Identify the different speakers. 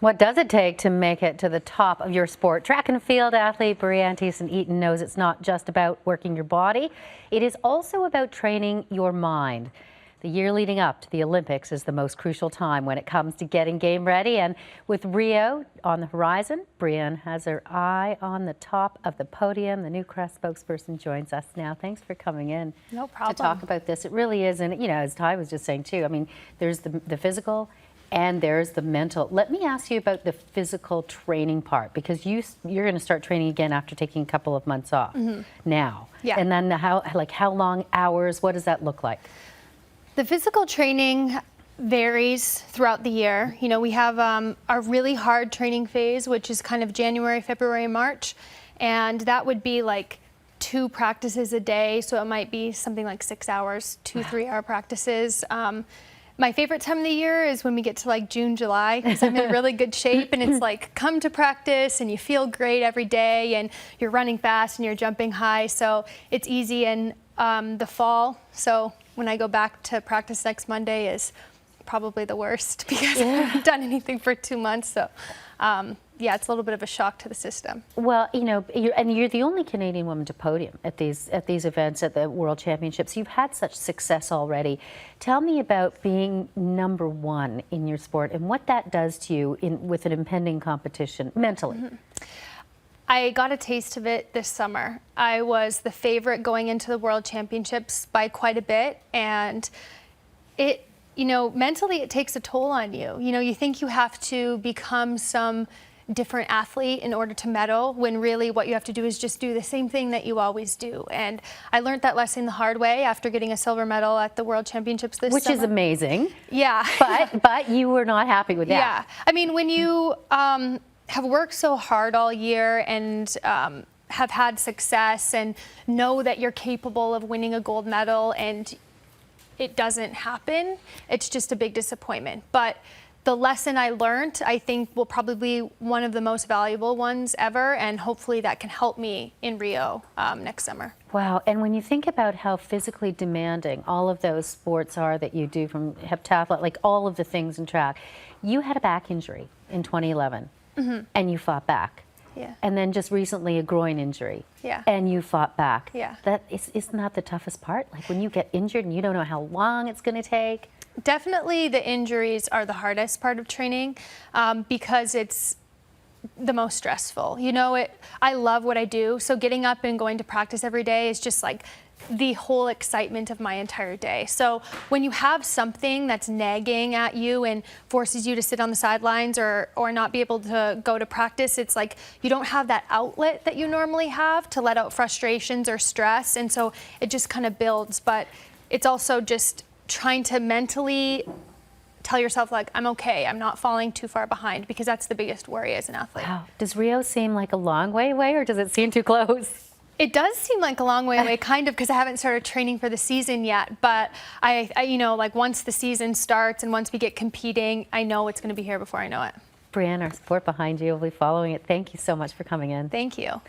Speaker 1: What does it take to make it to the top of your sport? Track and field athlete Brianne Theisen-Eaton knows it's not just about working your body. It is also about training your mind. The year leading up to the Olympics is the most crucial time when it comes to getting game ready. And with Rio on the horizon, Brianne has her eye on the top of the podium. The New Crest spokesperson joins us now. Thanks for coming in.
Speaker 2: No problem.
Speaker 1: To talk about this. It really is, and as Ty was just saying too, I mean, there's the physical and there's the mental. Let me ask you about the physical training part, because you're going to start training again after taking a couple of months off now.
Speaker 2: Yeah.
Speaker 1: And then how long hours, what does that look like?
Speaker 2: The physical training varies throughout the year. You know, we have our really hard training phase, which is kind of January, February, March. And that would be like 2 practices a day. So it might be something like 6 hours, 2-3-hour practices. My favorite time of the year is when we get to like June, July, because I'm in really good shape, and it's like come to practice and you feel great every day and you're running fast and you're jumping high. So it's easy in the fall. So when I go back to practice next Monday is probably the worst because I haven't done anything for 2 months. So yeah, it's a little bit of a shock to the system.
Speaker 1: Well, you're the only Canadian woman to podium at these events, at the World Championships. You've had such success already. Tell me about being #1 in your sport and what that does to you with an impending competition mentally.
Speaker 2: I got a taste of it this summer. I was the favorite going into the World Championships by quite a bit, and mentally it takes a toll on you. You think you have to become some different athlete in order to medal, when really what you have to do is just do the same thing that you always do. And I learned that lesson the hard way after getting a silver medal at the World Championships this summer.
Speaker 1: Which is amazing.
Speaker 2: Yeah.
Speaker 1: But you were not happy with that.
Speaker 2: Yeah. I mean, when you have worked so hard all year and have had success and know that you're capable of winning a gold medal and it doesn't happen, it's just a big disappointment. But the lesson I learned, I think, will probably be one of the most valuable ones ever, and hopefully that can help me in Rio next summer.
Speaker 1: Wow, and when you think about how physically demanding all of those sports are that you do, from heptathlon, like all of the things in track, you had a back injury in 2011, and you fought back.
Speaker 2: Yeah.
Speaker 1: And then just recently a groin injury.
Speaker 2: Yeah.
Speaker 1: And you fought back.
Speaker 2: Yeah.
Speaker 1: Isn't that the toughest part? Like when you get injured and you don't know how long it's going to take?
Speaker 2: Definitely the injuries are the hardest part of training because it's the most stressful. I love what I do, so getting up and going to practice every day is just like the whole excitement of my entire day. So when you have something that's nagging at you and forces you to sit on the sidelines or not be able to go to practice, it's like you don't have that outlet that you normally have to let out frustrations or stress, and so it just kind of builds. But it's also just trying to mentally tell yourself, like, I'm okay, I'm not falling too far behind, because that's the biggest worry as an athlete.
Speaker 1: Wow. Does Rio seem like a long way away, or does it seem too close?
Speaker 2: It does seem like a long way away, kind of, because I haven't started training for the season yet. But I like once the season starts and once we get competing, I know it's going to be here before I know it.
Speaker 1: Brianne, our support behind you, will be following it. Thank you so much for coming in.
Speaker 2: Thank you.